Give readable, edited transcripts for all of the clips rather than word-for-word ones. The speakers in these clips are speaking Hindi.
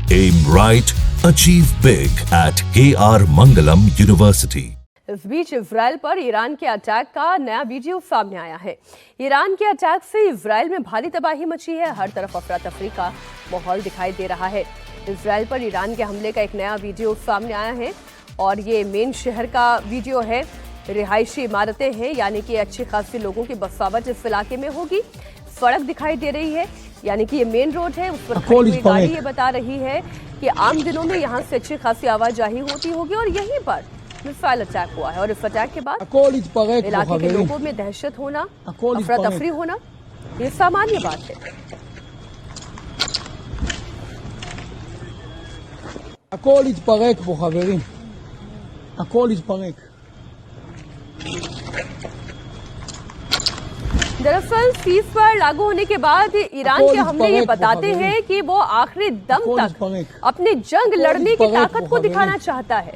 Aim right, achieve big at KR Mangalam University. इस बीच इजराइल पर ईरान के अटैक का नया वीडियो सामने आया है। ईरान के अटैक से इजराइल में भारी तबाही मची है। हर तरफ अफरा तफरी का माहौल दिखाई दे रहा है। इजराइल पर ईरान के हमले का एक नया वीडियो सामने आया है और ये मेन शहर का वीडियो है। रिहायशी इमारतें हैं, यानी कि अच्छे खासे लोगों की बसावट इस इलाके में होगी। सड़क दिखाई दे रही है, यानी कि ये मेन रोड है, उस पर खड़ी हुई गाड़ी ये बता रही है कि आम दिनों में यहाँ से अच्छी खासी आवाजाही होती होगी और यहीं पर मिसाइल अटैक हुआ है। और इस अटैक के बाद इलाके के लोगों में दहशत होना, अफरा तफरी होना, ये सामान्य बात है। הכל יתפרק פה חברים, הכל יתפרק. दरअसल सीज फायर लागू होने के बाद ईरान के हमले ये बताते हैं कि वो आखिरी दम तक अपनी जंग लड़ने की ताकत को दिखाना चाहता है,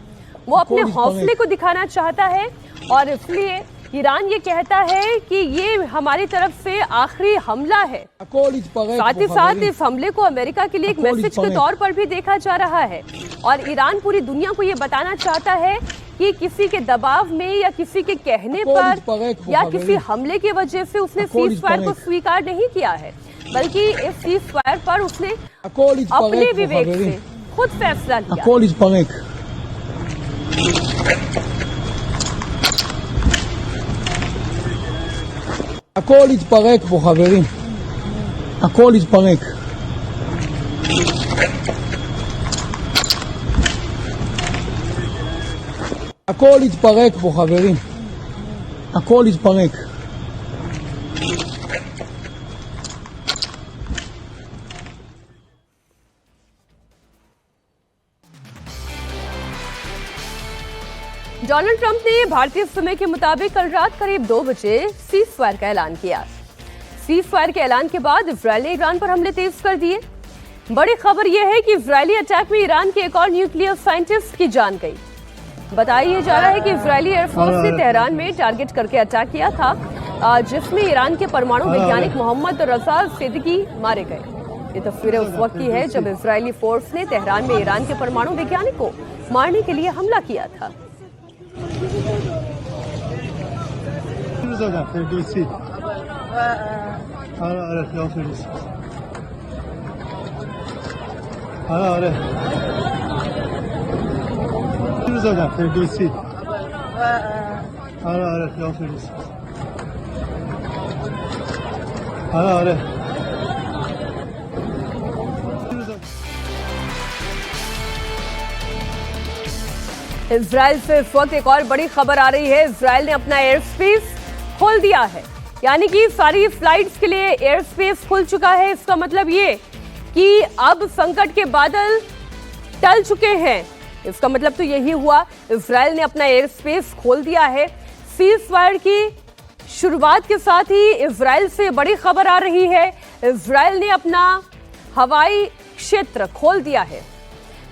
वो अपने हौसले को दिखाना चाहता है और इसलिए ईरान ये कहता है कि ये हमारी तरफ से आखिरी हमला है। साथ ही साथ इस हमले को अमेरिका के लिए एक मैसेज के तौर पर भी देखा जा रहा है और ईरान पूरी दुनिया को ये बताना चाहता है कि किसी के दबाव में या किसी के कहने पर या किसी हमले की वजह से उसने सीज फायर को स्वीकार नहीं किया है, बल्कि इस सीज फायर पर उसने अपने विवेक से खुद फैसला लिया। הכל יתפרק פה חברים, הכל יתפרק. הכל יתפרק פה חברים, הכל יתפרק. डोनाल्ड ट्रंप ने भारतीय समय के मुताबिक कल रात करीब 2 बजे सीज फायर का ऐलान किया। सीज फायर के ऐलान के बाद इजरायल ने ईरान पर हमले तेज कर दिए। बड़ी खबर यह है कि इजरायली अटैक में ईरान के एक और न्यूक्लियर साइंटिस्ट की जान गई। बताया जा रहा है कि इजरायली एयरफोर्स ने तेहरान में टारगेट करके अटैक किया था, जिसमें ईरान के परमाणु वैज्ञानिक मोहम्मद रजा सिद्दीकी मारे गए। ये तस्वीरें उस वक्त की है जब इजरायली फोर्स ने तेहरान में ईरान के परमाणु वैज्ञानिक को मारने के लिए हमला किया था। इजराइल से इस वक्त एक और बड़ी खबर आ रही है। इजराइल ने अपना एयर स्पेस खोल दिया है, यानी कि सारी फ्लाइट्स के लिए एयर स्पेस खुल चुका है। इसका मतलब ये कि अब संकट के बादल टल चुके हैं। इसका मतलब तो यही हुआ, इजराइल ने अपना एयर स्पेस खोल दिया है। सीज फायर की शुरुआत के साथ ही इजराइल से बड़ी खबर आ रही है। इजराइल ने अपना हवाई क्षेत्र खोल दिया है।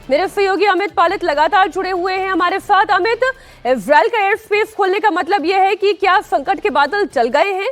मेरे सहयोगी अमित पालित लगातार जुड़े हुए हैं हमारे साथ। अमित, इजराइल का एयर स्पेस खोलने का मतलब यह है कि क्या संकट के बादल चल गए हैं?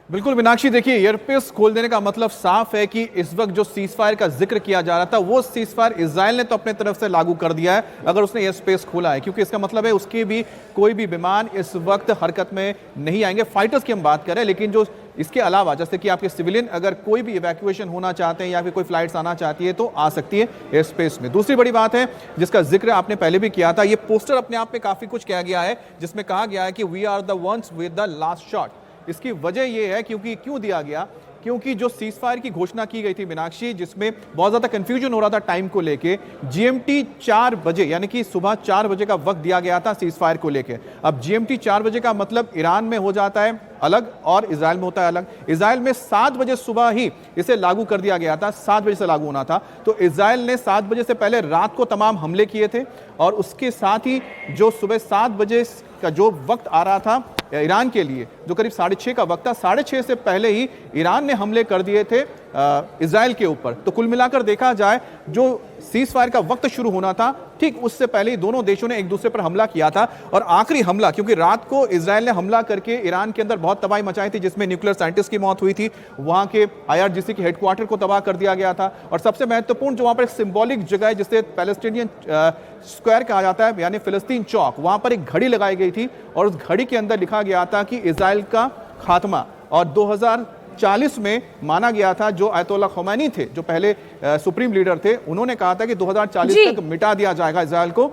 बिल्कुल मीनाक्षी, देखिए एयरस्पेस खोल देने का मतलब साफ है कि इस वक्त जो सीज फायर का जिक्र किया जा रहा था वो सीज फायर इजराइल ने तो अपने तरफ से लागू कर दिया है अगर उसने एयर स्पेस खोला है, क्योंकि इसका मतलब है उसके भी कोई भी विमान इस वक्त हरकत में नहीं आएंगे। फाइटर्स की हम बात करें, लेकिन जो इसके अलावा जैसे कि आपके सिविलियन अगर कोई भी इवैक्यूएशन होना चाहते हैं या फिर कोई फ्लाइट्स आना चाहती है तो आ सकती है एयर स्पेस में। दूसरी बड़ी बात है जिसका जिक्र आपने पहले भी किया था, ये पोस्टर अपने आप में काफी कुछ किया गया है जिसमें कहा गया है कि we are the ones with the last shot. इसकी वजह यह है क्यों दिया गया, क्योंकि जो सीज फायर की घोषणा की गई थी मीनाक्षी, जिसमें बहुत ज्यादा कंफ्यूजन हो रहा था टाइम को लेके, जीएमटी 4 बजे यानी कि सुबह 4 बजे का वक्त दिया गया था सीज फायर को लेके। अब जीएमटी 4 बजे का मतलब ईरान में हो जाता है अलग और इजराइल में होता है अलग। इजराइल में 7 बजे सुबह ही इसे लागू कर दिया गया था, 7 बजे से लागू होना था। तो इजराइल ने 7 बजे से पहले रात को तमाम हमले किए थे और उसके साथ ही जो सुबह 7 बजे का जो वक्त आ रहा था ईरान के लिए, जो करीब 6:30 का वक्त था, 6:30 से पहले ही ईरान ने हमले कर दिए थे इजराइल के ऊपर। तो कुल मिलाकर देखा जाए जो सीज फायर का वक्त शुरू होना था, ठीक उससे पहले ही दोनों देशों ने एक दूसरे पर हमला किया था। और आखिरी हमला, क्योंकि रात को इजराइल ने हमला करके ईरान के अंदर बहुत तबाही मचाई थी, जिसमें न्यूक्लियर साइंटिस्ट की मौत हुई थी, वहां के IRGC के हेडक्वार्टर को तबाह कर दिया गया था। और सबसे महत्वपूर्ण जो वहां पर एक सिंबॉलिक जगह है जिसे पैलेस्टीनियन स्क्वायर कहा जाता है, यानी फिलिस्तीन चौक, वहां पर एक घड़ी लगाई गई थी और उस घड़ी के अंदर लिखा गया था कि इजराइल का खात्मा। और 2040 में माना गया था, जो अयतोल्ला खमैनी थे, जो पहले सुप्रीम लीडर थे, उन्होंने कहा था कि 2040 तक मिटा दिया जाएगा इजराइल को।